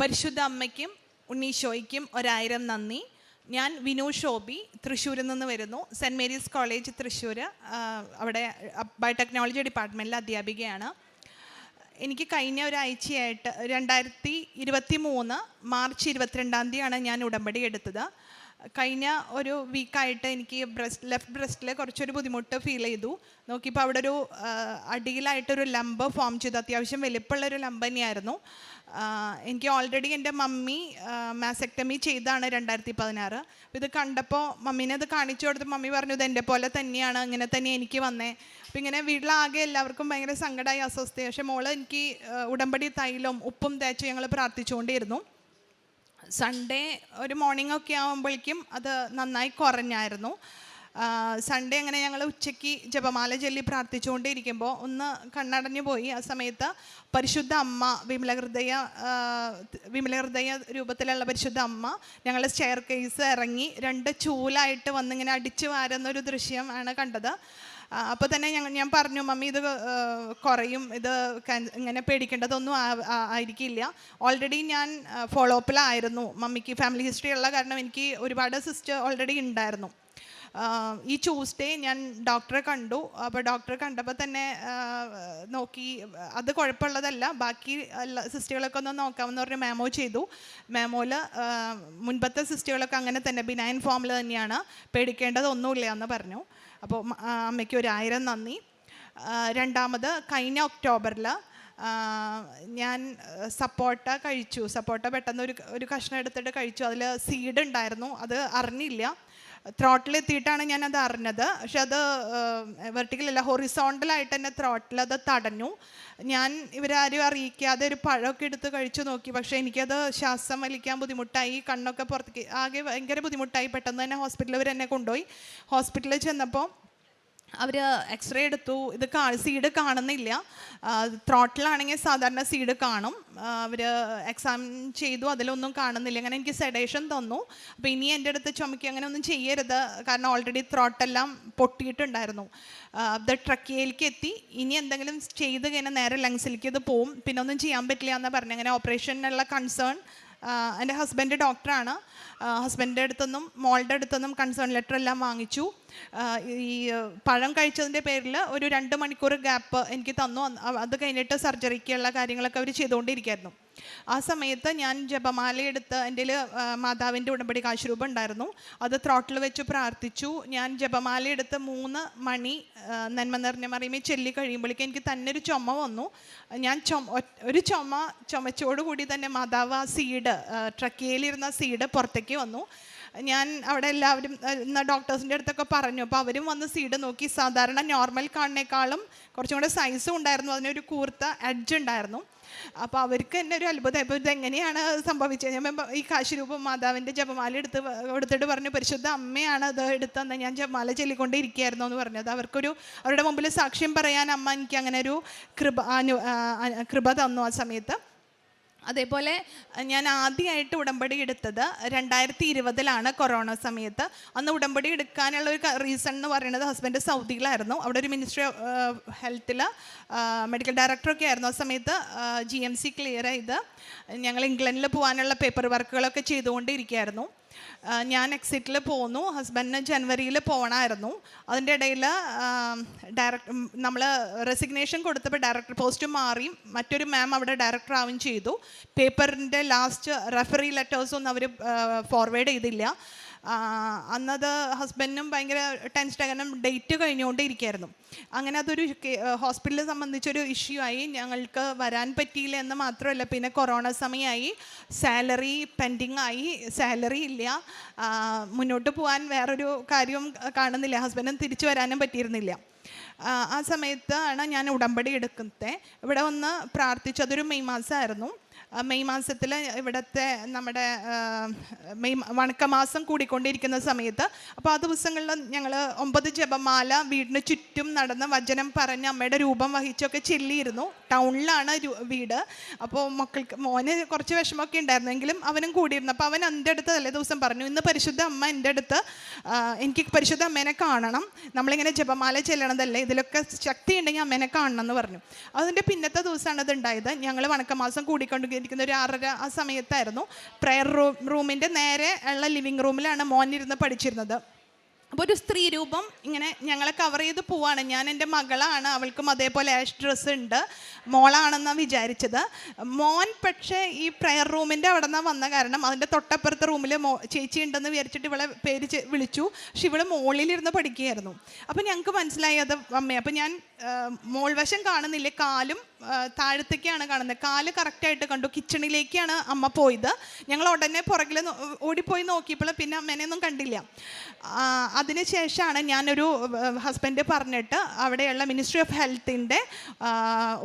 പരിശുദ്ധ അമ്മയ്ക്കും ഉണ്ണീശോയ്ക്കും 1000 നന്ദി. ഞാൻ വിനു ഷോബി, തൃശ്ശൂരിൽ നിന്ന് വരുന്നു. സെൻറ്റ് മേരീസ് കോളേജ് തൃശ്ശൂർ, അവിടെ ബയോടെക്നോളജി ഡിപ്പാർട്ട്മെൻറ്റിലെ അധ്യാപികയാണ്. എനിക്ക് കഴിഞ്ഞ ഒരാഴ്ചയായിട്ട് 2023 മാർച്ച് 22 ഞാൻ ഉടമ്പടി എടുത്തത്. കഴിഞ്ഞ ഒരു വീക്കായിട്ട് എനിക്ക് ലെഫ്റ്റ് ബ്രസ്റ്റിൽ കുറച്ചൊരു ബുദ്ധിമുട്ട് ഫീൽ ചെയ്തു. നോക്കിയപ്പോൾ അവിടെ ഒരു അടിയിലായിട്ടൊരു ലംബ് ഫോം ചെയ്തു. അത്യാവശ്യം വലിപ്പമുള്ളൊരു ലംബ് തന്നെയായിരുന്നു. എനിക്ക് ഓൾറെഡി എൻ്റെ മമ്മി മാസെക്ടമി ചെയ്താണ് 2016. അപ്പോൾ ഇത് കണ്ടപ്പോൾ മമ്മീനെ ഇത് കാണിച്ചു കൊടുത്ത് മമ്മി പറഞ്ഞു ഇത് എൻ്റെ പോലെ തന്നെയാണ്, ഇങ്ങനെ തന്നെ എനിക്ക് വന്നേ. അപ്പോൾ ഇങ്ങനെ വീട്ടിലാകെ എല്ലാവർക്കും ഭയങ്കര സങ്കടമായി, അസ്വസ്ഥ. പക്ഷേ മോള് എനിക്ക് ഉടമ്പടി തൈലവും ഉപ്പും തേച്ച് ഞങ്ങൾ പ്രാർത്ഥിച്ചുകൊണ്ടിരുന്നു. സൺഡേ ഒരു മോർണിംഗ് ഒക്കെ ആകുമ്പോഴേക്കും അത് നന്നായി കുറഞ്ഞായിരുന്നു. സൺഡേ അങ്ങനെ ഞങ്ങൾ ഉച്ചയ്ക്ക് ജപമാല ചൊല്ലി പ്രാർത്ഥിച്ചുകൊണ്ടിരിക്കുമ്പോൾ ഒന്ന് കണ്ണടഞ്ഞു പോയി. ആ സമയത്ത് പരിശുദ്ധ അമ്മ വിമലഹൃദയ രൂപത്തിലുള്ള പരിശുദ്ധ അമ്മ ഞങ്ങൾ സ്റ്റെയർ കേസ് ഇറങ്ങി 2 ചൂലായിട്ട് വന്നിങ്ങനെ അടിച്ചു വാരുന്നൊരു ദൃശ്യമാണ് കണ്ടത്. അപ്പോൾ തന്നെ ഞാൻ പറഞ്ഞു മമ്മി ഇത് കുറയും, ഇത് ഇങ്ങനെ പേടിക്കേണ്ടതൊന്നും ആയിരിക്കില്ല. ഓൾറെഡി ഞാൻ ഫോളോ അപ്പിലായിരുന്നു. മമ്മിക്ക് ഫാമിലി ഹിസ്റ്ററി ഉള്ള കാരണം എനിക്ക് ഒരുപാട് സിസ്റ്റർ ഓൾറെഡി ഉണ്ടായിരുന്നു. ഈ ട്യൂസ്ഡേ ഞാൻ ഡോക്ടറെ കണ്ടു. അപ്പോൾ ഡോക്ടറെ കണ്ടപ്പോൾ തന്നെ നോക്കി അത് കുഴപ്പമുള്ളതല്ല, ബാക്കി സിസ്റ്റുകളൊക്കെ ഒന്ന് നോക്കാമെന്ന് പറഞ്ഞ് മെമോ ചെയ്തു. മെമോയിൽ മുൻപത്തെ സിസ്റ്റുകളൊക്കെ അങ്ങനെ തന്നെ ബിനൈൻ ഫോമിൽ തന്നെയാണ്, പേടിക്കേണ്ടതൊന്നുമില്ല എന്ന് പറഞ്ഞു. അപ്പോൾ അമ്മയ്ക്ക് 1000 നന്ദി. രണ്ടാമത് കഴിഞ്ഞ ഒക്ടോബറിൽ ഞാൻ സപ്പോട്ട കഴിച്ചു. സപ്പോട്ട പെട്ടെന്ന് ഒരു കഷ്ണം എടുത്തിട്ട് കഴിച്ചു. അതിൽ സീഡ് ഉണ്ടായിരുന്നു, അത് അറിഞ്ഞില്ല. ത്രോട്ടിലെത്തിയിട്ടാണ് ഞാനത് അറിഞ്ഞത്. പക്ഷെ അത് വെർട്ടിക്കലല്ല, ഹൊറിസോണ്ടലായിട്ട് തന്നെ ത്രോട്ടിൽ അത് തടഞ്ഞു. ഞാൻ ഇവരാരും അറിയിക്കാതെ ഒരു പഴമൊക്കെ എടുത്ത് കഴിച്ചു നോക്കി. പക്ഷേ എനിക്കത് ശ്വാസം വലിക്കാൻ ബുദ്ധിമുട്ടായി, കണ്ണൊക്കെ പുറത്തേക്ക് ആകെ ഭയങ്കര ബുദ്ധിമുട്ടായി. പെട്ടെന്ന് തന്നെ ഹോസ്പിറ്റലിൽ ഇവർ എന്നെ കൊണ്ടുപോയി. ഹോസ്പിറ്റലിൽ ചെന്നപ്പോൾ അവർ എക്സ്റേ എടുത്തു. ഇത് സീഡ് കാണുന്നില്ല. ത്രോട്ടിലാണെങ്കിൽ സാധാരണ സീഡ് കാണും. അവർ എക്സാം ചെയ്തു, അതിലൊന്നും കാണുന്നില്ല. അങ്ങനെ എനിക്ക് സെഡേഷൻ തന്നു. അപ്പോൾ ഇനി എൻ്റെ അടുത്ത് ചുമക്കി അങ്ങനെ ഒന്നും ചെയ്യരുത്, കാരണം ഓൾറെഡി ത്രോട്ടെല്ലാം പൊട്ടിയിട്ടുണ്ടായിരുന്നു. അത് ട്രക്കിയയിലേക്ക് എത്തി. ഇനി എന്തെങ്കിലും ചെയ്ത് കഴിഞ്ഞാൽ നേരെ ലങ്സിലേക്ക് ഇത് പോവും, പിന്നെ ഒന്നും ചെയ്യാൻ പറ്റില്ല എന്നാണ് പറഞ്ഞത്. അങ്ങനെ ഓപ്പറേഷനുള്ള കൺസേൺ എൻ്റെ ഹസ്ബൻഡ് ഡോക്ടറാണ്. ഹസ്ബൻഡിൻ്റെ അടുത്തുനിന്നും മോളുടെ അടുത്തുനിന്നും കൺസേൺ ലെറ്റർ എല്ലാം വാങ്ങിച്ചു. ഈ പഴം കഴിച്ചതിൻ്റെ പേരിൽ ഒരു 2 മണിക്കൂർ ഗ്യാപ്പ് എനിക്ക് തന്നു. അത് കഴിഞ്ഞിട്ട് സർജറിക്കുള്ള കാര്യങ്ങളൊക്കെ അവർ ചെയ്തുകൊണ്ടിരിക്കുകയായിരുന്നു. ആ സമയത്ത് ഞാൻ ജപമാല എടുത്ത് എൻ്റെ മാതാവിൻ്റെ ഉടമ്പടി കാശുരൂപം ഉണ്ടായിരുന്നു, അത് ത്രോട്ടിൽ വെച്ച് പ്രാർത്ഥിച്ചു. ഞാൻ ജപമാല എടുത്ത് 3 മണി നന്മ നിറഞ്ഞ മറിയമേ ചൊല്ലി കഴിയുമ്പോഴേക്കും എനിക്ക് തന്നെ ഒരു ചുമ വന്നു. ഞാൻ ചുമച്ചോടുകൂടി തന്നെ മാതാവ് ആ സീഡ് ട്രക്കിയയിലിരുന്ന സീഡ് പുറത്തേക്ക് വന്നു. ഞാൻ അവിടെ എല്ലാവരും ഡോക്ടേഴ്സിൻ്റെ അടുത്തൊക്കെ പറഞ്ഞു. അപ്പോൾ അവരും വന്ന് സീഡ് നോക്കി. സാധാരണ നോർമൽ കാണുന്നേക്കാളും കുറച്ചും കൂടെ സൈസും ഉണ്ടായിരുന്നു, അതിനൊരു കൂർത്ത എഡ്ജ് ഉണ്ടായിരുന്നു. അപ്പോൾ അവർക്ക് തന്നെ ഒരു അത്ഭുതം. അപ്പോൾ ഇതെങ്ങനെയാണ് സംഭവിച്ചത്? ഞാൻ ഈ കാശുരൂപം മാതാവിൻ്റെ ജപമാല എടുത്തിട്ട് പറഞ്ഞു പരിശുദ്ധ അമ്മയാണ് അത് എടുത്തന്ന്, ഞാൻ ജപമാല ചൊല്ലിക്കൊണ്ടിരിക്കുകയായിരുന്നു എന്ന് പറഞ്ഞത്. അവരുടെ മുമ്പിൽ സാക്ഷ്യം പറയാൻ അമ്മ എനിക്ക് അങ്ങനെ ഒരു കൃപ തന്നു ആ സമയത്ത്. അതേപോലെ ഞാൻ ആദ്യമായിട്ട് ഉടമ്പടി എടുത്തത് 2020 കൊറോണ സമയത്ത്. അന്ന് ഉടമ്പടി എടുക്കാനുള്ള ഒരു റീസൺ എന്ന് പറയുന്നത് ഹസ്ബൻഡ് സൗദിയിലായിരുന്നു. അവിടെ ഒരു മിനിസ്ട്രി ഓഫ് ഹെൽത്തിൽ മെഡിക്കൽ ഡയറക്ടറൊക്കെ ആയിരുന്നു. ആ സമയത്ത് GMC ക്ലിയർ ചെയ്ത് ഞങ്ങൾ ഇംഗ്ലണ്ടിൽ പോകാനുള്ള പേപ്പർ വർക്കുകളൊക്കെ ചെയ്തുകൊണ്ടിരിക്കുകയായിരുന്നു. ഞാൻ എക്സിറ്റിൽ പോന്നു. ഹസ്ബൻഡിന് ജനുവരിയിൽ പോകണമായിരുന്നു. അതിൻ്റെ ഇടയിൽ നമ്മൾ റെസിഗ്നേഷൻ കൊടുത്തപ്പോൾ ഡയറക്ടർ പോസ്റ്റ് മാറി മറ്റൊരു മാം അവിടെ ഡയറക്ടർ ആവുകയും ചെയ്തു. പേപ്പറിൻ്റെ ലാസ്റ്റ് റെഫറി ലെറ്റേഴ്സൊന്നും അവർ ഫോർവേഡ് ചെയ്തില്ല. അന്നത് ഹസ്ബൻഡിനും ഭയങ്കര ടെൻഷൻ, കാരണം ഡേറ്റ് കഴിഞ്ഞുകൊണ്ടിരിക്കുകയായിരുന്നു. അങ്ങനെ അതൊരു ഹോസ്പിറ്റലിനെ സംബന്ധിച്ചൊരു ഇഷ്യൂ ആയി. ഞങ്ങൾക്ക് വരാൻ പറ്റിയില്ല എന്ന് മാത്രമല്ല, പിന്നെ കൊറോണ സമയമായി, സാലറി പെൻഡിങ് ആയി, സാലറി ഇല്ല, മുന്നോട്ട് പോകാൻ വേറൊരു കാര്യവും കാണുന്നില്ല, ഹസ്ബൻഡിന് തിരിച്ചു വരാനും പറ്റിയിരുന്നില്ല. ആ സമയത്താണ് ഞാൻ ഉടമ്പടി എടുക്കുന്നത്. ഇവിടെ ഒന്ന് പ്രാർത്ഥിച്ചതൊരു മെയ് മാസമായിരുന്നു. മെയ് മാസത്തിൽ ഇവിടുത്തെ നമ്മുടെ വണക്കമാസം കൂടിക്കൊണ്ടിരിക്കുന്ന സമയത്ത്, അപ്പോൾ ആ ദിവസങ്ങളിൽ ഞങ്ങൾ 9 ജപമാല വീടിന് ചുറ്റും നടന്ന് വചനം പറഞ്ഞ് അമ്മയുടെ രൂപം വഹിച്ചൊക്കെ ചെല്ലിയിരുന്നു. ടൗണിലാണ് വീട്. അപ്പോൾ മോന് കുറച്ച് വിഷമമൊക്കെ ഉണ്ടായിരുന്നു, എങ്കിലും അവനും കൂടിയിരുന്നു. അപ്പോൾ അവൻ എൻ്റെ അടുത്ത് തലേ ദിവസം പറഞ്ഞു, ഇന്ന് പരിശുദ്ധ അമ്മ എൻ്റെ അടുത്ത് എനിക്ക് പരിശുദ്ധ അമ്മേനെ കാണണം, നമ്മളിങ്ങനെ ജപമാല ചെല്ലണതല്ലേ, ഇതിലൊക്കെ ശക്തി ഉണ്ടെങ്കിൽ അമ്മേനെ കാണണം എന്ന് പറഞ്ഞു. അതിൻ്റെ പിന്നത്തെ ദിവസമാണ് അത് ഉണ്ടായത്. ഞങ്ങൾ വണക്കമാസം കൂടിക്കൊണ്ട് ഇരിക്കുന്ന ഒരു 6:30 ആ സമയത്തായിരുന്നു. പ്രെയർ റൂമിൻ്റെ നേരെ ഉള്ള ലിവിങ് റൂമിലാണ് മോൻ ഇരുന്ന് പഠിച്ചിരുന്നത്. അപ്പോൾ ഒരു സ്ത്രീ രൂപം ഇങ്ങനെ ഞങ്ങളെ കവർ ചെയ്ത് പോവാണ്. ഞാൻ എൻ്റെ മകളാണ്, അവൾക്കും അതേപോലെ ആഷ് ഡ്രസ്സ് ഉണ്ട്, മോളാണെന്നാണ് വിചാരിച്ചത്. മോൻ പക്ഷേ ഈ പ്രെയർ റൂമിൻ്റെ അവിടെ നിന്നാണ് വന്ന കാരണം അതിൻ്റെ തൊട്ടപ്പുറത്തെ റൂമിൽ ചേച്ചി ഉണ്ടെന്ന് വിചാരിച്ചിട്ട് ഇവളെ പേര് വിളിച്ചു. പക്ഷെ ഇവള് മുകളിലിരുന്ന് പഠിക്കുകയായിരുന്നു. അപ്പോൾ ഞങ്ങൾക്ക് മനസ്സിലായി അത് അമ്മേ. അപ്പോൾ ഞാൻ മോൾവശം കാണുന്നില്ല, കാലും താഴത്തേക്കാണ് കാണുന്നത്. കാല് കറക്റ്റായിട്ട് കണ്ടു. കിച്ചണിലേക്കാണ് അമ്മ പോയത്. ഞങ്ങൾ ഉടനെ പുറകിൽ ഓടിപ്പോയി നോക്കിയപ്പോൾ പിന്നെ അമ്മേനെയൊന്നും കണ്ടില്ല. അതിനുശേഷമാണ് ഞാനൊരു ഹസ്ബൻഡ് പറഞ്ഞിട്ട് അവിടെയുള്ള മിനിസ്ട്രി ഓഫ് ഹെൽത്തിൻ്റെ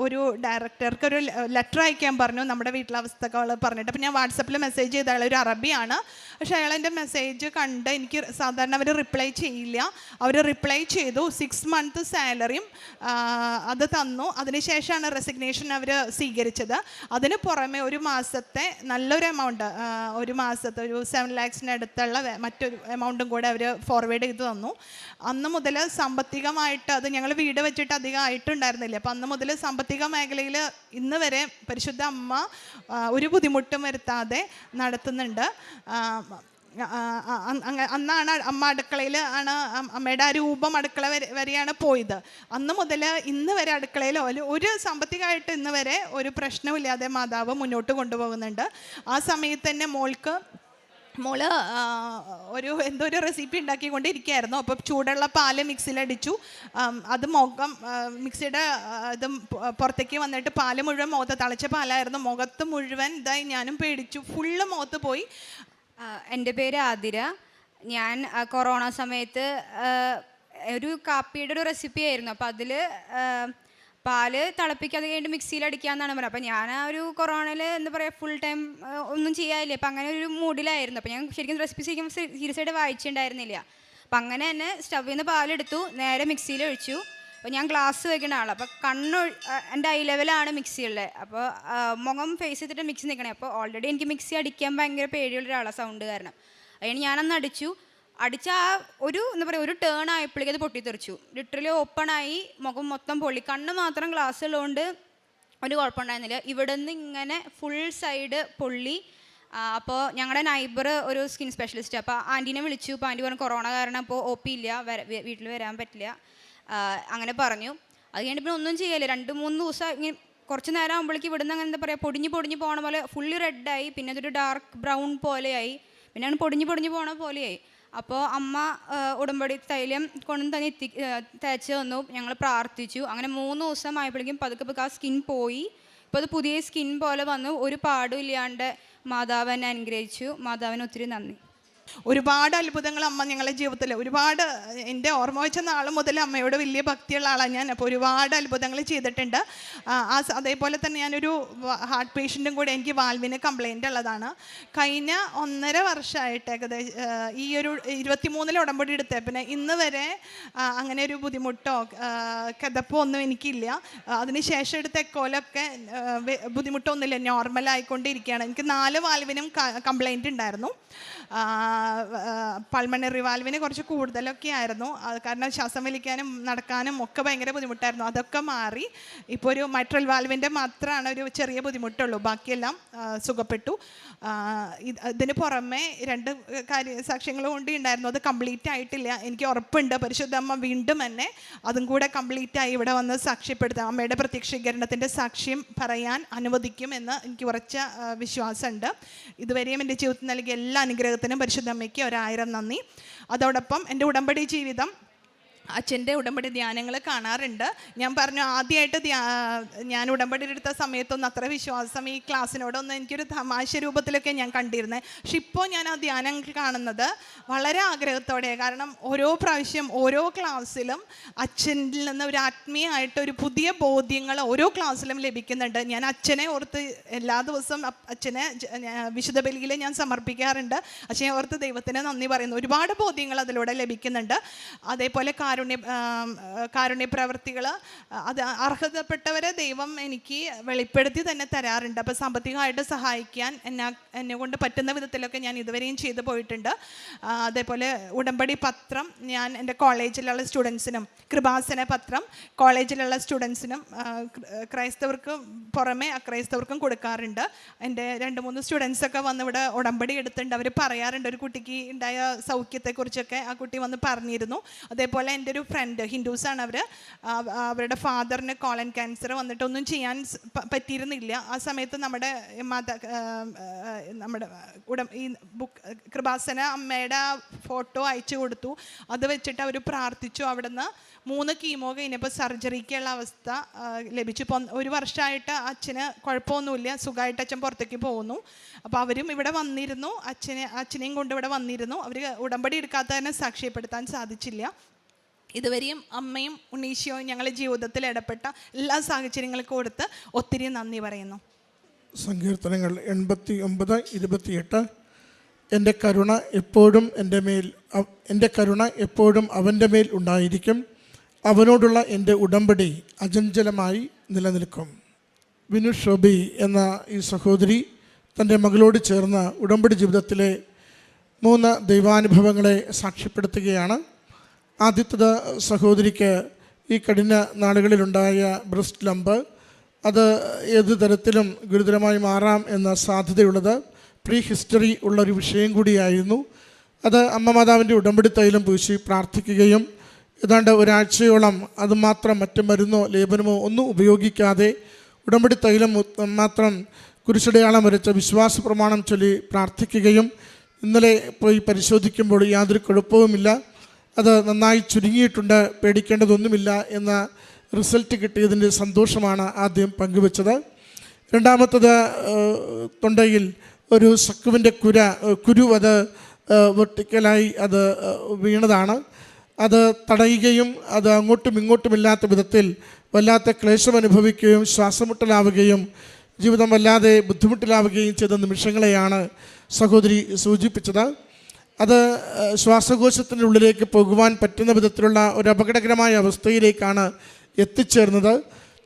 ഒരു ഡയറക്ടർക്ക് ഒരു ലെറ്റർ അയക്കാൻ പറഞ്ഞു, നമ്മുടെ വീട്ടിലെ അവസ്ഥകൾ പറഞ്ഞിട്ട്. അപ്പോൾ ഞാൻ വാട്സപ്പിൽ മെസ്സേജ് ചെയ്ത അയാൾ ഒരു അറബിയാണ്. പക്ഷേ അയാൾ എൻ്റെ മെസ്സേജ് കണ്ട് എനിക്ക് സാധാരണ അവർ റിപ്ലൈ ചെയ്യില്ല. അവർ റിപ്ലൈ ചെയ്തു. 6 month സാലറിയും അത് തന്നു. അതിനുശേഷമാണ് റെസിഗ്നേഷൻ അവർ സ്വീകരിച്ചത്. അതിന് പുറമെ ഒരു മാസത്തെ നല്ലൊരു എമൗണ്ട്, ഒരു മാസത്തെ ഒരു 7 lakhs മറ്റൊരു എമൗണ്ടും കൂടെ അവർ ഫോർവേഡ് ചെയ്ത് തന്നു. അന്ന് മുതൽ സാമ്പത്തികമായിട്ട് അത് ഞങ്ങൾ വീട് വെച്ചിട്ട് അധികം ആയിട്ടുണ്ടായിരുന്നില്ല. അപ്പം അന്ന് മുതൽ സാമ്പത്തിക മേഖലയിൽ ഇന്ന് വരെ പരിശുദ്ധ അമ്മ ഒരു ബുദ്ധിമുട്ടും വരുത്താതെ നടത്തുന്നുണ്ട്. അന്നാണ് അമ്മ അടുക്കളയിൽ ആണ്, അമ്മയുടെ ആ രൂപം അടുക്കള വരെയാണ് പോയത്. അന്ന് മുതൽ ഇന്ന് വരെ അടുക്കളയിൽ ഒരു സാമ്പത്തികമായിട്ട് ഇന്ന് വരെ ഒരു പ്രശ്നമില്ലാതെ മാതാവ് മുന്നോട്ട് കൊണ്ടുപോകുന്നുണ്ട്. ആ സമയത്ത് തന്നെ മോള് എന്തോ ഒരു റെസിപ്പി ഉണ്ടാക്കിക്കൊണ്ടിരിക്കുകയായിരുന്നു. അപ്പോൾ ചൂടുള്ള പാല് മിക്സിയിലടിച്ചു. അത് മിക്സിയുടെ ഇത് പുറത്തേക്ക് വന്നിട്ട് പാല് മുഴുവൻ മുഖത്ത്, തിളച്ച പാലായിരുന്നു, മുഖത്ത് മുഴുവൻ ഇതായി. ഞാനും പേടിച്ചു, ഫുള്ള് മുഖത്ത് പോയി. എൻ്റെ പേര് ആതിര. ഞാൻ കൊറോണ സമയത്ത് ഒരു കാപ്പിയുടെ ഒരു റെസിപ്പി ആയിരുന്നു. അപ്പോൾ അതിൽ പാല് തിളപ്പിക്കാതെ കഴിഞ്ഞിട്ട് മിക്സിയിൽ അടിക്കാമെന്നാണ് പറയുക. അപ്പോൾ ഞാൻ ആ ഒരു കൊറോണയിൽ എന്താ പറയുക, ഫുൾ ടൈം ഒന്നും ചെയ്യാനില്ല. അപ്പോൾ അങ്ങനെ ഒരു മൂഡിലായിരുന്നു. അപ്പോൾ ഞാൻ ശരിക്കും റെസിപ്പി സീരിയസ് ആയിട്ട് വായിച്ചിട്ടുണ്ടായിരുന്നില്ല. അപ്പം അങ്ങനെ തന്നെ സ്റ്റവിൽ നിന്ന് പാലെടുത്തു, നേരെ മിക്സിയിൽ ഒഴിച്ചു. അപ്പോൾ ഞാൻ ഗ്ലാസ് വയ്ക്കുന്ന ആളാണ്. അപ്പോൾ എൻ്റെ ഐ ലെവലാണ് മിക്സിയുള്ളത്. അപ്പോൾ മുഖം ഫേസ് ചെയ്തിട്ട് മിക്സി നിൽക്കണേ. അപ്പോൾ ഓൾറെഡി എനിക്ക് മിക്സി അടിക്കാൻ ഭയങ്കര പേടിയുള്ള ഒരാളാണ്, സൗണ്ട് കാരണം. അതിന് ഞാനന്ന് അടിച്ച ആ എന്താ പറയുക, ഒരു ടേൺ ആയപ്പോഴേക്കും അത് പൊട്ടിത്തെറിച്ചു. ലിറ്ററലി ഓപ്പണായി, മുഖം മൊത്തം പൊള്ളി. കണ്ണ് മാത്രം ഗ്ലാസ് ഉള്ളതുകൊണ്ട് ഒരു കുഴപ്പമുണ്ടായിരുന്നില്ല. ഇവിടെ നിന്ന് ഇങ്ങനെ ഫുൾ സൈഡ് പൊള്ളി. അപ്പോൾ ഞങ്ങളുടെ നൈബർ ഒരു സ്കിൻ സ്പെഷ്യലിസ്റ്റ്. അപ്പോൾ ആൻറ്റീനെ വിളിച്ചു. അപ്പോൾ ആൻറ്റി പറഞ്ഞു കൊറോണ കാരണം ഇപ്പോൾ OP ഇല്ല, വീട്ടിൽ വരാൻ പറ്റില്ല അങ്ങനെ പറഞ്ഞു. അത് കഴിഞ്ഞിട്ട് പിന്നെ ഒന്നും ചെയ്യല്ലേ. 2-3 ദിവസം ഇങ്ങനെ കുറച്ച് നേരം ആകുമ്പോഴേക്കും ഇവിടുന്ന് അങ്ങനെ എന്താ പറയുക, പൊടിഞ്ഞ് പോണ പോലെ ഫുള്ളി റെഡായി. പിന്നെ അതൊരു ഡാർക്ക് ബ്രൗൺ പോലെയായി. പിന്നെ അങ്ങനെ പൊടിഞ്ഞ് പോണ പോലെയായി. അപ്പോൾ അമ്മ ഉടമ്പടി തൈലം കൊണ്ട് തന്നെ തേച്ച് തന്നു. ഞങ്ങൾ പ്രാർത്ഥിച്ചു. അങ്ങനെ 3 ദിവസം ആയപ്പോഴേക്കും പതുക്കെ ആ സ്കിൻ പോയി. ഇപ്പോൾ അത് പുതിയ സ്കിൻ പോലെ വന്നു. ഒരു പാടും ഇല്ലാണ്ട് മാതാവിനെ അനുഗ്രഹിച്ചു. മാതാവിന് ഒത്തിരി നന്ദി. ഒരുപാട് അത്ഭുതങ്ങൾ അമ്മ ഞങ്ങളുടെ ജീവിതത്തിൽ, ഒരുപാട് എൻ്റെ ഓർമ്മ വെച്ച നാൾ മുതൽ അമ്മയോട് വലിയ ഭക്തിയുള്ള ആളാണ് ഞാൻ. അപ്പോൾ ഒരുപാട് അത്ഭുതങ്ങൾ ചെയ്തിട്ടുണ്ട്. അതേപോലെ തന്നെ ഞാനൊരു ഹാർട്ട് പേഷ്യൻറ്റും കൂടെ. എനിക്ക് വാൽവിന് കംപ്ലയിൻ്റ് ഉള്ളതാണ്. കഴിഞ്ഞ 1.5 വർഷമായിട്ട് ഏകദേശം ഈ ഒരു 23-ൽ ഉടമ്പടി എടുത്തേ പിന്നെ ഇന്ന് വരെ അങ്ങനെ ഒരു ബുദ്ധിമുട്ടോ കിതപ്പോ ഒന്നും എനിക്കില്ല. അതിനുശേഷം എടുത്ത എക്കോലൊക്കെ ബുദ്ധിമുട്ടൊന്നുമില്ല, നോർമലായിക്കൊണ്ടിരിക്കുകയാണ്. എനിക്ക് 4 വാൽവിനും കംപ്ലയിൻ്റ് ഉണ്ടായിരുന്നു. പൾമണറി വാൽവിന് കുറച്ച് കൂടുതലൊക്കെ ആയിരുന്നു. കാരണം ശ്വാസം വലിക്കാനും നടക്കാനും ഒക്കെ ഭയങ്കര ബുദ്ധിമുട്ടായിരുന്നു. അതൊക്കെ മാറി ഇപ്പോൾ ഒരു മൈട്രൽ വാൽവിൻ്റെ മാത്രമാണ് ഒരു ചെറിയ ബുദ്ധിമുട്ടുള്ളൂ. ബാക്കിയെല്ലാം സുഖപ്പെട്ടു. ഇതിന് പുറമെ 2 സാക്ഷ്യങ്ങളും കൊണ്ട് ഉണ്ടായിരുന്നു. അത് കംപ്ലീറ്റ് ആയിട്ടില്ല. എനിക്ക് ഉറപ്പുണ്ട് പരിശുദ്ധ അമ്മ വീണ്ടും എന്നെ അതും കൂടെ കംപ്ലീറ്റ് ആയി ഇവിടെ വന്ന് സാക്ഷ്യപ്പെടുത്താം. അമ്മയുടെ പ്രത്യക്ഷീകരണത്തിൻ്റെ സാക്ഷ്യം പറയാൻ അനുവദിക്കും എന്ന് എനിക്ക് ഉറച്ച വിശ്വാസമുണ്ട്. ഇതുവരെയും എൻ്റെ ജീവിതത്തിൽ നൽകിയ എല്ലാ അനുഗ്രഹത്തിനും പരിശുദ്ധ അമ്മയ്ക്ക് 1000 നന്ദി. അതോടൊപ്പം എൻ്റെ ഉടമ്പടി ജീവിതം, അച്ഛൻ്റെ ഉടമ്പടി ധ്യാനങ്ങൾ കാണാറുണ്ട്. ഞാൻ പറഞ്ഞു ആദ്യമായിട്ട് ഞാൻ ഉടമ്പടി എടുത്ത സമയത്തൊന്നും അത്ര വിശ്വാസം ഈ ക്ലാസ്സിനോടൊന്നും എനിക്കൊരു തമാശ രൂപത്തിലൊക്കെ ഞാൻ കണ്ടിരുന്നത്. പക്ഷെ ഇപ്പോൾ ഞാൻ ആ ധ്യാനം കാണുന്നത് വളരെ ആഗ്രഹത്തോടെ. കാരണം ഓരോ പ്രാവശ്യം ഓരോ ക്ലാസ്സിലും അച്ഛനിൽ നിന്ന് ഒരു ആത്മീയമായിട്ട് ഒരു പുതിയ ബോധ്യങ്ങൾ ഓരോ ക്ലാസ്സിലും ലഭിക്കുന്നുണ്ട്. ഞാൻ അച്ഛനെ ഓർത്ത് എല്ലാ ദിവസവും അച്ഛനെ വിശുദ്ധ ബലിയിൽ ഞാൻ സമർപ്പിക്കാറുണ്ട്. അച്ഛനെ ഓർത്ത് ദൈവത്തിന് നന്ദി പറയുന്നു. ഒരുപാട് ബോധ്യങ്ങൾ അതിലൂടെ ലഭിക്കുന്നുണ്ട്. അതേപോലെ കാരുണ്യ പ്രവർത്തികൾ അത് അർഹതപ്പെട്ടവരെ ദൈവം എനിക്ക് വെളിപ്പെടുത്തി തന്നെ തരാറുണ്ട്. അപ്പോൾ സാമ്പത്തികമായിട്ട് സഹായിക്കാൻ എന്നെ കൊണ്ട് പറ്റുന്ന വിധത്തിലൊക്കെ ഞാൻ ഇതുവരെയും ചെയ്തു പോയിട്ടുണ്ട്. അതേപോലെ ഉടമ്പടി പത്രം ഞാൻ എൻ്റെ കോളേജിലുള്ള സ്റ്റുഡൻസിനും, കൃപാസന പത്രം കോളേജിലുള്ള സ്റ്റുഡൻസിനും ക്രൈസ്തവർക്ക് പുറമെ അക്രൈസ്തവർക്കും കൊടുക്കാറുണ്ട്. എൻ്റെ 2-3 സ്റ്റുഡൻസൊക്കെ വന്ന് ഇവിടെ ഉടമ്പടി എടുത്തിട്ടുണ്ട്. അവർ പറയാറുണ്ട് ഒരു കുട്ടിക്ക് ഉണ്ടായ സൗഖ്യത്തെക്കുറിച്ചൊക്കെ ആ കുട്ടി വന്ന് പറഞ്ഞിരുന്നു. അതേപോലെ എൻ്റെ ഒരു ഫ്രണ്ട്, ഹിന്ദുസാണ് അവർ, അവരുടെ ഫാദറിന് കോളൻ ക്യാൻസർ വന്നിട്ടൊന്നും ചെയ്യാൻ പറ്റിയിരുന്നില്ല. ആ സമയത്ത് നമ്മുടെ ഈ കൃപാസന അമ്മയുടെ ഫോട്ടോ അയച്ചു കൊടുത്തു. അത് വെച്ചിട്ട് അവർ പ്രാർത്ഥിച്ചു. അവിടെ നിന്ന് 3 കീമോ കഴിഞ്ഞപ്പോൾ സർജറിക്കുള്ള അവസ്ഥ ലഭിച്ചു. ഇപ്പം 1 വർഷമായിട്ട് അച്ഛന് കുഴപ്പമൊന്നുമില്ല, സുഖമായിട്ട് അച്ഛൻ പുറത്തേക്ക് പോകുന്നു. അപ്പോൾ അവരും ഇവിടെ വന്നിരുന്നു, അച്ഛനെയും കൊണ്ട് ഇവിടെ വന്നിരുന്നു. അവർ ഉടമ്പടി എടുക്കാത്ത തന്നെ സാക്ഷ്യപ്പെടുത്താൻ സാധിച്ചില്ല. ഇതുവരെയും അമ്മയും ഉണ്ണീശോയും ഞങ്ങളുടെ ജീവിതത്തിൽ ഇടപെട്ട എല്ലാ സാഹചര്യങ്ങൾക്കും കൊടുത്ത് ഒത്തിരി നന്ദി പറയുന്നു. സങ്കീർത്തനങ്ങൾ 89:28 എൻ്റെ കരുണ എപ്പോഴും അവൻ്റെ മേൽ ഉണ്ടായിരിക്കും, അവനോടുള്ള എൻ്റെ ഉടമ്പടി അചഞ്ചലമായി നിലനിൽക്കും. വിനു ഷോബി എന്ന ഈ സഹോദരി തൻ്റെ മകളോട് ചേർന്ന് ഉടമ്പടി ജീവിതത്തിലെ 3 ദൈവാനുഭവങ്ങളെ സാക്ഷ്യപ്പെടുത്തുകയാണ്. ആദ്യത്തത് സഹോദരിക്ക് ഈ കഠിന നാളുകളിലുണ്ടായ ബ്രസ്റ്റ് ലംബ്, അത് ഏത് തരത്തിലും ഗുരുതരമായി മാറാം എന്ന സാധ്യതയുള്ളത് പ്രീ ഹിസ്റ്ററി ഉള്ളൊരു വിഷയം കൂടിയായിരുന്നു. അത് അമ്മ മാതാവിൻ്റെ ഉടമ്പടി തൈലം പൂശി പ്രാർത്ഥിക്കുകയും ഏതാണ്ട് ഒരാഴ്ചയോളം അതുമാത്രം മറ്റു മരുന്നോ ലേപനമോ ഒന്നും ഉപയോഗിക്കാതെ ഉടമ്പടി തൈലം മാത്രം കുരിശടയാളം വരച്ച വിശ്വാസ പ്രമാണം ചൊല്ലി പ്രാർത്ഥിക്കുകയും ഇന്നലെ പോയി പരിശോധിക്കുമ്പോൾ യാതൊരു കുഴപ്പവുമില്ല, അത് നന്നായി ചുരുങ്ങിയിട്ടുണ്ട്, പേടിക്കേണ്ടതൊന്നുമില്ല എന്ന റിസൾട്ട് കിട്ടിയതിൻ്റെ സന്തോഷമാണ് ആദ്യം പങ്കുവച്ചത്. രണ്ടാമത്തത് തൊണ്ടയിൽ ഒരു സക്കുവിൻ്റെ കുരു അത് വെർട്ടിക്കലായി അത് വീണതാണ്. അത് തടയുകയും അത് അങ്ങോട്ടും ഇങ്ങോട്ടുമില്ലാത്ത വിധത്തിൽ വല്ലാത്ത ക്ലേശം അനുഭവിക്കുകയും ശ്വാസമുട്ടലാവുകയും ജീവിതം വല്ലാതെ ബുദ്ധിമുട്ടിലാവുകയും ചെയ്ത നിമിഷങ്ങളെയാണ് സഹോദരി സൂചിപ്പിച്ചത്. അത് ശ്വാസകോശത്തിൻ്റെ ഉള്ളിലേക്ക് പോകുവാൻ പറ്റുന്ന വിധത്തിലുള്ള ഒരു അപകടകരമായ അവസ്ഥയിലേക്കാണ് എത്തിച്ചേർന്നത്.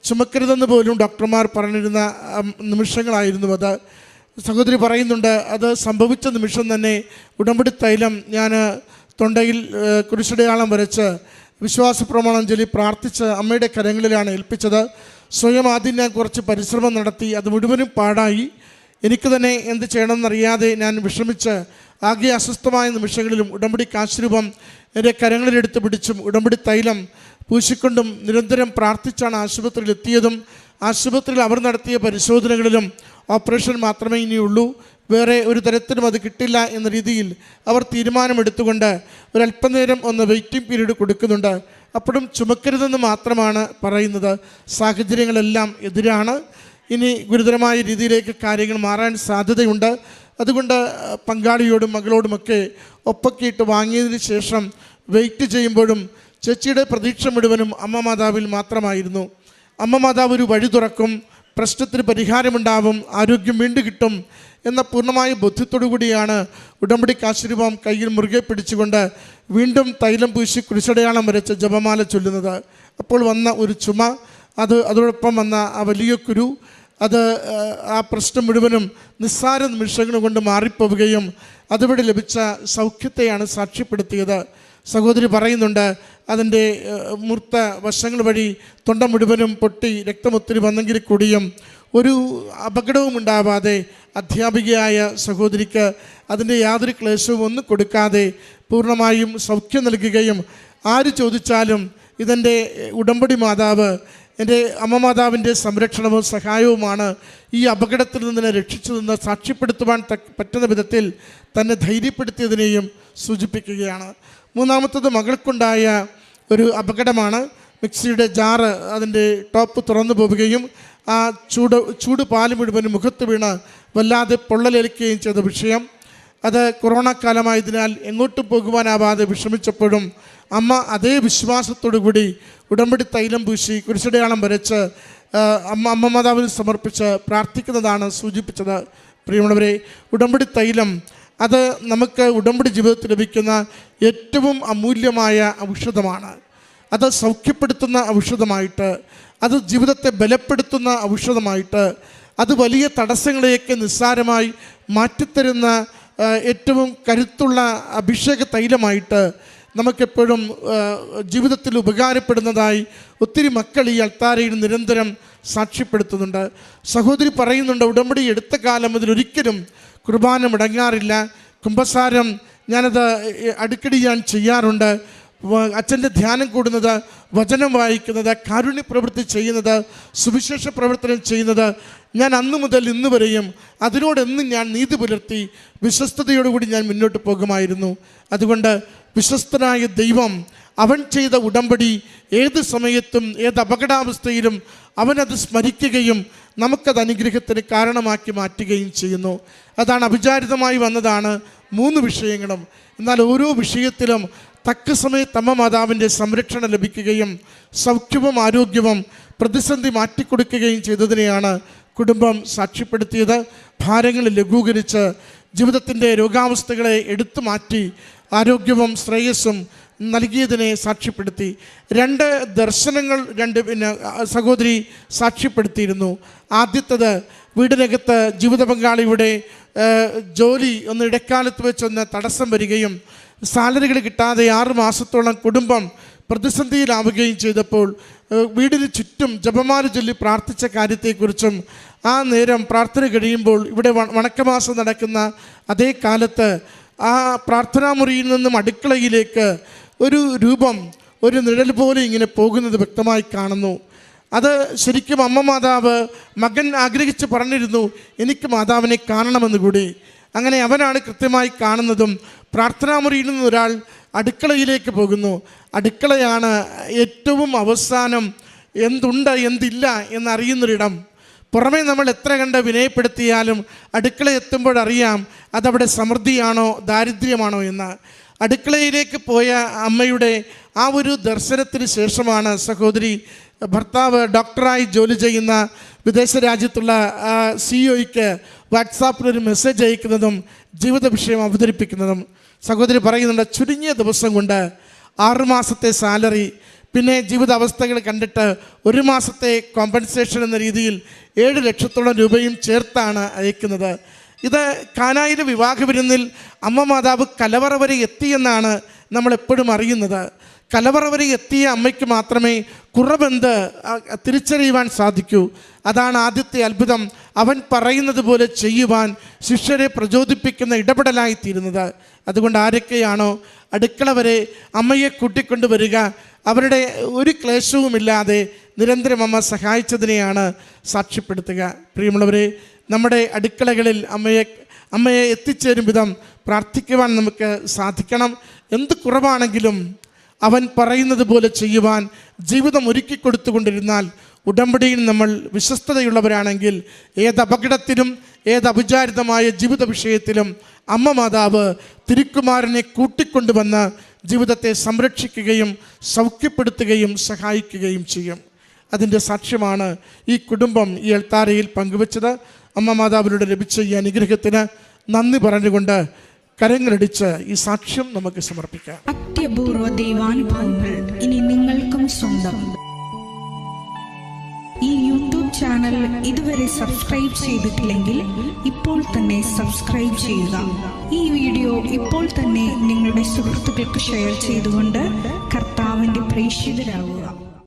ചുമക്കരുതെന്ന് പോലും ഡോക്ടർമാർ പറഞ്ഞിരുന്ന നിമിഷങ്ങളായിരുന്നു അത്. സഹോദരി പറയുന്നുണ്ട്, അത് സംഭവിച്ച നിമിഷം തന്നെ ഉടമ്പടി തൈലം ഞാൻ തൊണ്ടയിൽ കുരിശടയാളം വരച്ച് വിശ്വാസ പ്രമാണം ചൊല്ലി പ്രാർത്ഥിച്ച് അമ്മയുടെ കരങ്ങളിലാണ് ഏൽപ്പിച്ചത്. സ്വയം ആദ്യം ഞാൻ കുറച്ച് പരിശ്രമം നടത്തി, അത് മുഴുവനും പാടായി. എനിക്ക് തന്നെ എന്ത് ചെയ്യണമെന്നറിയാതെ ഞാൻ വിഷമിച്ച് ആകെ അസ്വസ്ഥമായ നിമിഷങ്ങളിലും ഉടമ്പടി കാശുരൂപം എൻ്റെ കരങ്ങളിലെടുത്ത് പിടിച്ചും ഉടമ്പടി തൈലം പൂശിക്കൊണ്ടും നിരന്തരം പ്രാർത്ഥിച്ചാണ് ആശുപത്രിയിൽ എത്തിയതും. ആശുപത്രിയിൽ അവർ നടത്തിയ പരിശോധനകളിലും ഓപ്പറേഷൻ മാത്രമേ ഇനിയുള്ളൂ, വേറെ ഒരു തരത്തിലും അത് കിട്ടില്ല എന്ന രീതിയിൽ അവർ തീരുമാനമെടുത്തുകൊണ്ട് ഒരല്പനേരം ഒന്ന് വെയിറ്റിംഗ് പീരീഡ് കൊടുക്കുന്നുണ്ട്. അപ്പോഴും ചുമക്കരുതെന്ന് മാത്രമാണ് പറയുന്നത്. സാഹചര്യങ്ങളെല്ലാം എതിരാണ്. ഇനി ഗുരുതരമായ രീതിയിലേക്ക് കാര്യങ്ങൾ മാറാൻ സാധ്യതയുണ്ട്. അതുകൊണ്ട് പങ്കാളിയോടും മകളോടുമൊക്കെ ഒപ്പക്കിയിട്ട് വാങ്ങിയതിന് ശേഷം വെയിറ്റ് ചെയ്യുമ്പോഴും ചേച്ചിയുടെ പ്രതീക്ഷ മുഴുവനും അമ്മ മാതാവിൽ മാത്രമായിരുന്നു. അമ്മ മാതാവ് ഒരു വഴി തുറക്കും, പ്രശ്നത്തിന് പരിഹാരമുണ്ടാവും, ആരോഗ്യം വീണ്ടും കിട്ടും എന്ന പൂർണ്ണമായ ബോധ്യത്തോടു കൂടിയാണ് ഉടമ്പടി കാശുരൂപം കയ്യിൽ മുറുകെ പിടിച്ചുകൊണ്ട് വീണ്ടും തൈലം പൂശി കുരിശടയാളം വരച്ച ജപമാല ചൊല്ലുന്നത്. അപ്പോൾ വന്ന ഒരു ചുമ, അതോടൊപ്പം വന്ന ആ വലിയ കുരു, അത് ആ പ്രശ്നം മുഴുവനും നിസ്സാര നിമിഷങ്ങൾ കൊണ്ട് മാറിപ്പോവുകയും അതുവഴി ലഭിച്ച സൗഖ്യത്തെയാണ് സാക്ഷ്യപ്പെടുത്തിയത്. സഹോദരി പറയുന്നുണ്ട്, അതിൻ്റെ മൂർത്ത വശങ്ങൾ വഴി തൊണ്ട മുഴുവനും പൊട്ടി രക്തമൊത്തിരി വന്നെങ്കിൽ കൂടിയും ഒരു അപകടവും ഉണ്ടാവാതെ അധ്യാപികയായ സഹോദരിക്ക് അതിൻ്റെ യാതൊരു ക്ലേശവും ഒന്നും കൊടുക്കാതെ പൂർണ്ണമായും സൗഖ്യം നൽകുകയും ആര് ചോദിച്ചാലും ഇതെൻ്റെ ഉടമ്പടി മാതാവ്, എൻ്റെ അമ്മ മാതാവിൻ്റെ സംരക്ഷണവും സഹായവുമാണ് ഈ അപകടത്തിൽ നിന്ന് രക്ഷിച്ചതെന്ന് സാക്ഷ്യപ്പെടുത്തുവാൻ പറ്റുന്ന വിധത്തിൽ തന്നെ ധൈര്യപ്പെടുത്തിയതിനെയും സൂചിപ്പിക്കുകയാണ്. മൂന്നാമത്തത് മകൾക്കുണ്ടായ ഒരു മിക്സിയുടെ ജാറ് അതിൻ്റെ ടോപ്പ് തുറന്നു പോവുകയും ആ ചൂട് പാല് മുഴുവൻ മുഖത്ത് വീണ് വല്ലാതെ പൊള്ളലേൽക്കുകയും ചെയ്ത വിഷയം. അത് കൊറോണ കാലമായതിനാൽ എങ്ങോട്ടും പോകുവാനാവാതെ വിഷമിച്ചപ്പോഴും അമ്മ അതേ വിശ്വാസത്തോടു കൂടി ഉടമ്പടി തൈലം പൂശി കുരിശടയാളം വരച്ച് അമ്മ മാതാവിന് സമർപ്പിച്ച് പ്രാർത്ഥിക്കുന്നതാണ് സൂചിപ്പിച്ചത്. പ്രിയമുള്ളവരെ, ഉടമ്പടി തൈലം അത് നമുക്ക് ഉടമ്പടി ജീവിതത്തിൽ ലഭിക്കുന്ന ഏറ്റവും അമൂല്യമായ ഔഷധമാണ്. അത് സൗഖ്യപ്പെടുത്തുന്ന ഔഷധമായിട്ട്, അത് ജീവിതത്തെ ബലപ്പെടുത്തുന്ന ഔഷധമായിട്ട്, അത് വലിയ തടസ്സങ്ങളെയൊക്കെ നിസ്സാരമായി മാറ്റിത്തരുന്ന ഏറ്റവും കരുത്തുള്ള അഭിഷേക തൈലമായിട്ട് നമുക്കെപ്പോഴും ജീവിതത്തിൽ ഉപകാരപ്പെടുന്നതായി ഒത്തിരി മക്കൾ ഈ അൾത്താരയിൽ നിരന്തരം സാക്ഷ്യപ്പെടുത്തുന്നുണ്ട്. സഹോദരി പറയുന്നുണ്ട്, ഉടമ്പടി എടുത്ത കാലം മുതൽ ഒരിക്കലും കുർബാന മുടങ്ങാറില്ല. കുമ്പസാരം ഞാനത് അടിക്കടി ഞാൻ ചെയ്യാറുണ്ട്. അച്ഛൻ്റെ ധ്യാനം കൂടുന്നത്, വചനം വായിക്കുന്നത്, കാരുണ്യ പ്രവൃത്തി ചെയ്യുന്നത്, സുവിശേഷ പ്രവർത്തനം ചെയ്യുന്നത് ഞാൻ അന്നു മുതൽ ഇന്ന് വരെയും അതിനോടെന്നും ഞാൻ നീതി പുലർത്തി വിശ്വസ്തയോടുകൂടി ഞാൻ മുന്നോട്ട് പോകുമായിരുന്നു. അതുകൊണ്ട് വിശ്വസ്തനായ ദൈവം അവൻ ചെയ്ത ഉടമ്പടി ഏത് സമയത്തും ഏത് അപകടാവസ്ഥയിലും അവനത് സ്മരിക്കുകയും നമുക്കത് അനുഗ്രഹത്തിന് കാരണമാക്കി മാറ്റുകയും ചെയ്യുന്നു. അതാണ് അവിചാരിതമായി വന്നതാണ് 3 വിഷയങ്ങളും. എന്നാൽ ഓരോ വിഷയത്തിലും തക്ക സമയത്ത് അമ്മ മാതാവിൻ്റെ സംരക്ഷണം ലഭിക്കുകയും സൗഖ്യവും ആരോഗ്യവും പ്രതിസന്ധി മാറ്റിക്കൊടുക്കുകയും ചെയ്തതിനെയാണ് കുടുംബം സാക്ഷ്യപ്പെടുത്തിയത്. ഭാരങ്ങൾ ലഘൂകരിച്ച് ജീവിതത്തിൻ്റെ രോഗാവസ്ഥകളെ എടുത്തു മാറ്റി ആരോഗ്യവും ശ്രേയസ്സും നൽകിയതിനെ സാക്ഷ്യപ്പെടുത്തി. 2 ദർശനങ്ങൾ സഹോദരി സാക്ഷ്യപ്പെടുത്തിയിരുന്നു. ആദ്യത്തേത്, വീടിനകത്ത് ജീവിത പങ്കാളിയുടെ ജോലി ഒന്ന് ഇടക്കാലത്ത് വെച്ചൊന്ന് തടസ്സം വരികയും സാലറികൾ കിട്ടാതെ 6 മാസത്തോളം കുടുംബം പ്രതിസന്ധിയിലാവുകയും ചെയ്തപ്പോൾ വീടിന് ചുറ്റും ജപമാല ചൊല്ലി പ്രാർത്ഥിച്ച കാര്യത്തെക്കുറിച്ചും ആ നേരം പ്രാർത്ഥന കഴിയുമ്പോൾ ഇവിടെ വണക്കമാസം നടക്കുന്ന അതേ കാലത്ത് ആ പ്രാർത്ഥനാ മുറിയിൽ നിന്നും അടുക്കളയിലേക്ക് ഒരു രൂപം, ഒരു നിഴൽ പോലെ ഇങ്ങനെ പോകുന്നത് വ്യക്തമായി കാണുന്നു. അത് ശരിക്കും അമ്മ മാതാവ് മകൻ ആഗ്രഹിച്ച് പറഞ്ഞിരുന്നു, എനിക്ക് മാതാവിനെ കാണണമെന്ന് കൂടി. അങ്ങനെ അവനാണ് കൃത്യമായി കാണുന്നതും. പ്രാർത്ഥനാ മുറിയിൽ നിന്ന് ഒരാൾ അടുക്കളയിലേക്ക് പോകുന്നു. അടുക്കളയാണ് ഏറ്റവും അവസാനം എന്തുണ്ട് എന്തില്ല എന്നറിയുന്നൊരിടം. പുറമേ നമ്മൾ എത്ര കണ്ട് വിനയപ്പെടുത്തിയാലും അടുക്കള എത്തുമ്പോഴറിയാം അതവിടെ സമൃദ്ധിയാണോ ദാരിദ്ര്യമാണോ എന്ന്. അടുക്കളയിലേക്ക് പോയ അമ്മയുടെ ആ ഒരു ദർശനത്തിന് ശേഷമാണ് സഹോദരി ഭർത്താവ് ഡോക്ടറായി ജോലി ചെയ്യുന്ന വിദേശ രാജ്യത്തുള്ള സിഇഒയ്ക്ക് വാട്സാപ്പിലൊരു മെസ്സേജ് അയക്കുന്നതും ജീവിത വിഷയം അവതരിപ്പിക്കുന്നതും. സഹോദരി പറയുന്നുണ്ട്, ചുരുങ്ങിയ ദിവസം കൊണ്ട് 6 മാസത്തെ സാലറി, പിന്നെ ജീവിതാവസ്ഥകൾ കണ്ടിട്ട് 1 മാസത്തെ കോമ്പൻസേഷൻ എന്ന രീതിയിൽ 7 ലക്ഷത്തോളം രൂപയും ചേർത്താണ് അയക്കുന്നത്. ഇത് കാനായിലെ വിവാഹ വിരുന്നിൽ അമ്മ മാതാവ് കലവറ വരെ എത്തിയെന്നാണ് നമ്മളെപ്പോഴും അറിയുന്നത്. കലവറ വരെ എത്തിയ അമ്മയ്ക്ക് മാത്രമേ കുറവെന്ത് തിരിച്ചറിയുവാൻ സാധിക്കൂ. അതാണ് ആദ്യത്തെ അത്ഭുതം. അവൻ പറയുന്നത് പോലെ ചെയ്യുവാൻ ശിഷ്യരെ പ്രചോദിപ്പിക്കുന്ന ഇടപെടലായിത്തീരുന്നത്. അതുകൊണ്ട് ആരൊക്കെയാണോ അടുക്കള വരെ അമ്മയെ കൂട്ടിക്കൊണ്ടുവരിക, അവരുടെ ഒരു ക്ലേശവുമില്ലാതെ നിരന്തരം അമ്മ സഹായിച്ചതിനെയാണ് സാക്ഷ്യപ്പെടുത്തുക. പ്രിയമുള്ളവരെ, നമ്മുടെ അടുക്കളകളിൽ അമ്മയെ എത്തിച്ചേരും വിധം പ്രാർത്ഥിക്കുവാൻ നമുക്ക് സാധിക്കണം. എന്ത് കുറവാണെങ്കിലും അവൻ പറയുന്നത് പോലെ ചെയ്യുവാൻ ജീവിതം ഒരുക്കി കൊടുത്തുകൊണ്ടിരുന്നാൽ, ഉടമ്പടിയിൽ നമ്മൾ വിശ്വസ്തതയുള്ളവരാണെങ്കിൽ ഏത് അപകടത്തിലും ഏത് അവിചാരിതമായ ജീവിത വിഷയത്തിലും അമ്മ മാതാവ് തിരുക്കുമാരനെ കൂട്ടിക്കൊണ്ടുവന്ന് ജീവിതത്തെ സംരക്ഷിക്കുകയും സൗഖ്യപ്പെടുത്തുകയും സഹായിക്കുകയും ചെയ്യും. അതിൻ്റെ സാക്ഷ്യമാണ് ഈ കുടുംബം ഈ അൾത്താരയിൽ പങ്കുവച്ചത്. അമ്മ മാതാവിലൂടെ ലഭിച്ച ഈ അനുഗ്രഹത്തിന് നന്ദി പറഞ്ഞുകൊണ്ട് കരങ്ങളടിച്ച് ഈ സാക്ഷ്യം നമുക്ക് സമർപ്പിക്കാം. അത്യപൂർവ ദൈവാനുഭവങ്ങൾ ഇനി നിങ്ങൾക്കും സ്വന്തം. ഈ യൂട്യൂബ് ചാനൽ ഇതുവരെ സബ്സ്ക്രൈബ് ചെയ്തിട്ടില്ലെങ്കിൽ ഇപ്പോൾ തന്നെ സബ്സ്ക്രൈബ് ചെയ്യുക. ഈ വീഡിയോ ഇപ്പോൾ തന്നെ നിങ്ങളുടെ സുഹൃത്തുക്കൾക്ക് ഷെയർ ചെയ്തുകൊണ്ട് കർത്താവിൻ്റെ പ്രേക്ഷിതരാകുക.